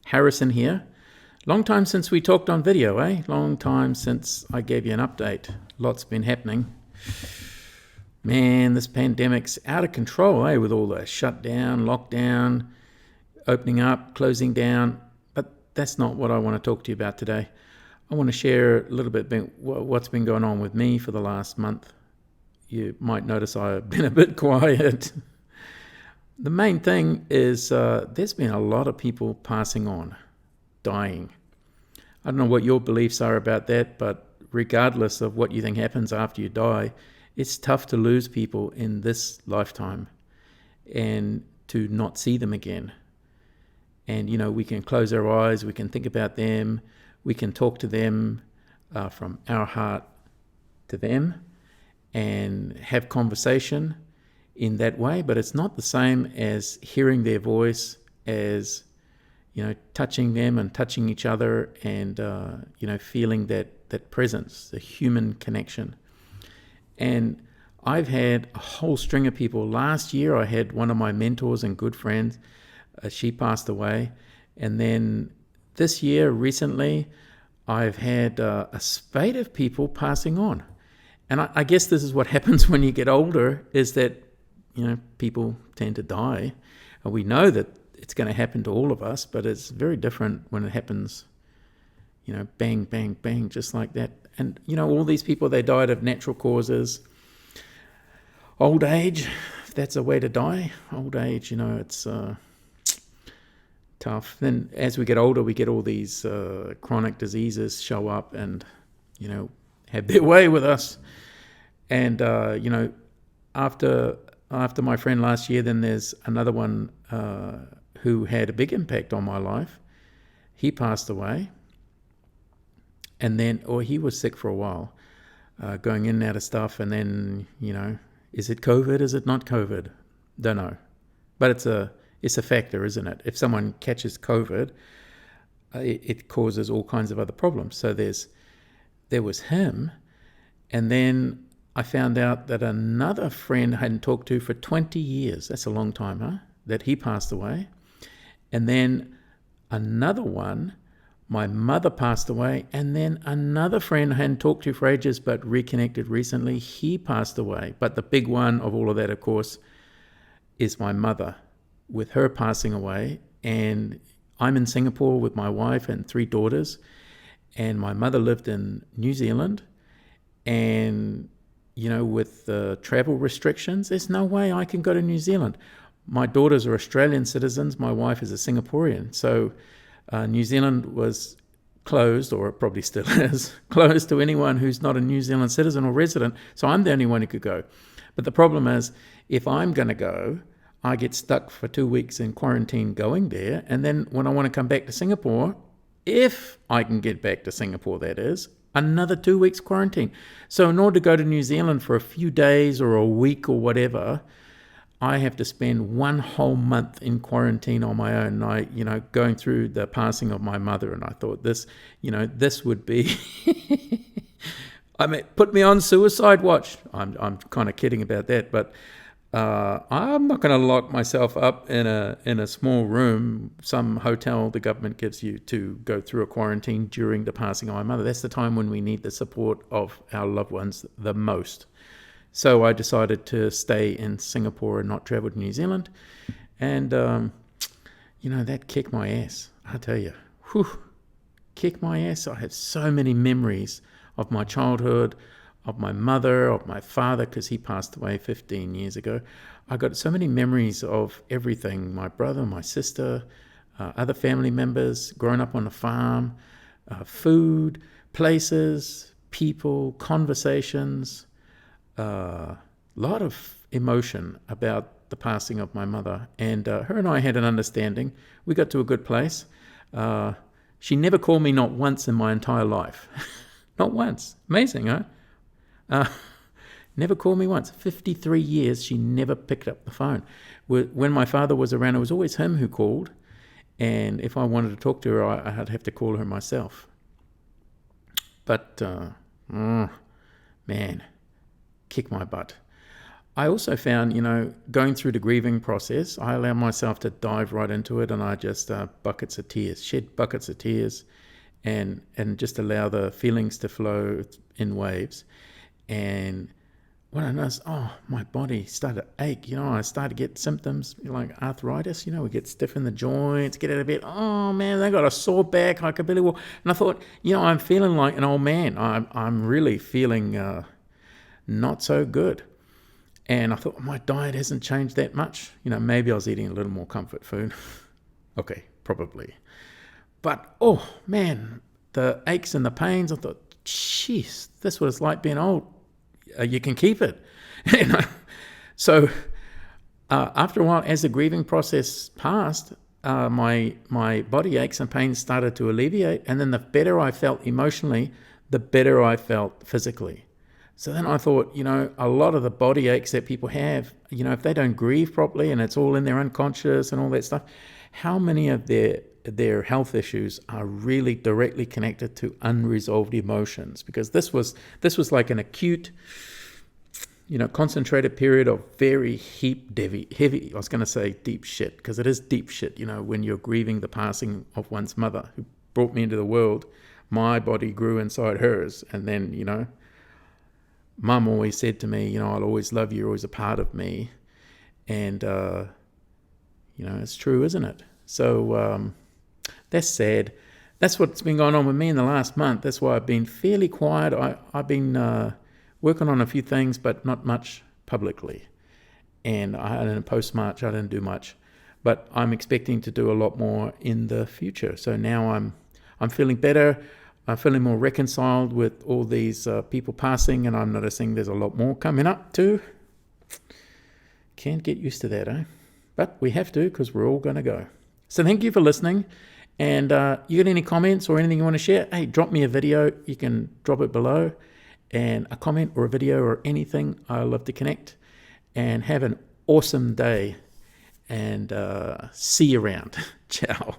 Harrison here. Long time since we talked on video, eh? Long time since I gave you an update. Lots been happening. Man, this pandemic's out of control, eh? With all the shutdown, lockdown, opening up, closing down. But that's not what I want to talk to you about today. I want to share a little bit about what's been going on with me for the last month. You might notice I've been a bit quiet. The main thing is there's been a lot of people passing on, dying. I don't know what your beliefs are about that, but regardless of what you think happens after you die, it's tough to lose people in this lifetime and to not see them again. And, you know, we can close our eyes, we can think about them, we can talk to them from our heart to them and have conversation in that way, but it's not the same as hearing their voice, as, you know, touching them and touching each other and, you know, feeling that presence, the human connection. And I've had a whole string of people. Last year I had one of my mentors and good friends, she passed away. And then this year, recently, I've had a spate of people passing on. And I guess this is what happens when you get older, is that, you know, people tend to die. And we know that it's going to happen to all of us, but it's very different when it happens, you know, bang, bang, bang, just like that. And, you know, all these people, they died of natural causes. Old age, if that's a way to die, old age, you know, it's tough. Then as we get older, we get all these chronic diseases show up and, you know, have their way with us. And, you know, after my friend last year, then there's another one who had a big impact on my life. He passed away. And then, or he was sick for a while, going in and out of stuff. And then, you know, is it COVID? Is it not COVID? Don't know. But it's a factor, isn't it? If someone catches COVID, it causes all kinds of other problems. So there was him. And then I found out that another friend I hadn't talked to for 20 years, that's a long time, huh? That he passed away. And then another one, my mother passed away. And then another friend I hadn't talked to for ages but reconnected recently, he passed away. But the big one of all of that, of course, is my mother, with her passing away. And I'm in Singapore with my wife and 3 daughters. And my mother lived in New Zealand. And you know, with the travel restrictions, there's no way I can go to New Zealand. My daughters are Australian citizens. My wife is a Singaporean. So New Zealand was closed, or it probably still is, closed to anyone who's not a New Zealand citizen or resident. So I'm the only one who could go. But the problem is, if I'm going to go, I get stuck for 2 weeks in quarantine going there. And then when I want to come back to Singapore, if I can get back to Singapore, that is, another 2 weeks quarantine. So in order to go to New Zealand for a few days or a week or whatever, I have to spend 1 whole month in quarantine on my own. I, you know, going through the passing of my mother, and I thought this, you know, this would be, I mean, put me on suicide watch. I'm kind of kidding about that, but I'm not going to lock myself up in a small room, some hotel the government gives you to go through a quarantine during the passing of my mother. That's the time when we need the support of our loved ones the most. So I decided to stay in Singapore and not travel to New Zealand. And, you know, that kicked my ass, I tell you. Whew, kicked my ass. I have so many memories of my childhood, of my mother, of my father, because he passed away 15 years ago. I got so many memories of everything, my brother, my sister, other family members, growing up on a farm, food, places, people, conversations, a lot of emotion about the passing of my mother. And her and I had an understanding. We got to a good place. She never called me not once in my entire life. Not once. Amazing, huh? Never called me once. 53 years, she never picked up the phone. When my father was around, it was always him who called. And if I wanted to talk to her, I'd have to call her myself. But, man, kick my butt. I also found, going through the grieving process, I allow myself to dive right into it, and I just shed buckets of tears, and just allow the feelings to flow in waves. And when I noticed, my body started to ache, I started to get symptoms like arthritis, we get stiff in the joints, get out of bed, oh man, I got a sore back, I could barely walk. And I thought, I'm feeling like an old man. I'm really feeling not so good. And I thought, my diet hasn't changed that much. Maybe I was eating a little more comfort food. Okay, probably. But, oh man, the aches and the pains, I thought, jeez, this is what it's like being old. You can keep it. So after a while, as the grieving process passed, my body aches and pains started to alleviate. And then the better I felt emotionally, the better I felt physically. So then I thought, a lot of the body aches that people have, if they don't grieve properly and it's all in their unconscious and all that stuff, how many of their health issues are really directly connected to unresolved emotions? Because this was like an acute, concentrated period of very heavy, I was going to say deep shit, because it is deep shit, when you're grieving the passing of one's mother who brought me into the world. My body grew inside hers, and then, Mum always said to me, I'll always love you, you're always a part of me. And, it's true, isn't it? So that's sad. That's what's been going on with me in the last month. That's why I've been fairly quiet. I've been working on a few things, but not much publicly. And I didn't post much. I didn't do much. But I'm expecting to do a lot more in the future. So now I'm feeling better. I'm feeling more reconciled with all these people passing, and I'm noticing there's a lot more coming up too. Can't get used to that, eh? But we have to, because we're all going to go. So thank you for listening. And you got any comments or anything you want to share? Hey, drop me a video. You can drop it below. And a comment or a video or anything. I love to connect. And have an awesome day. And see you around. Ciao.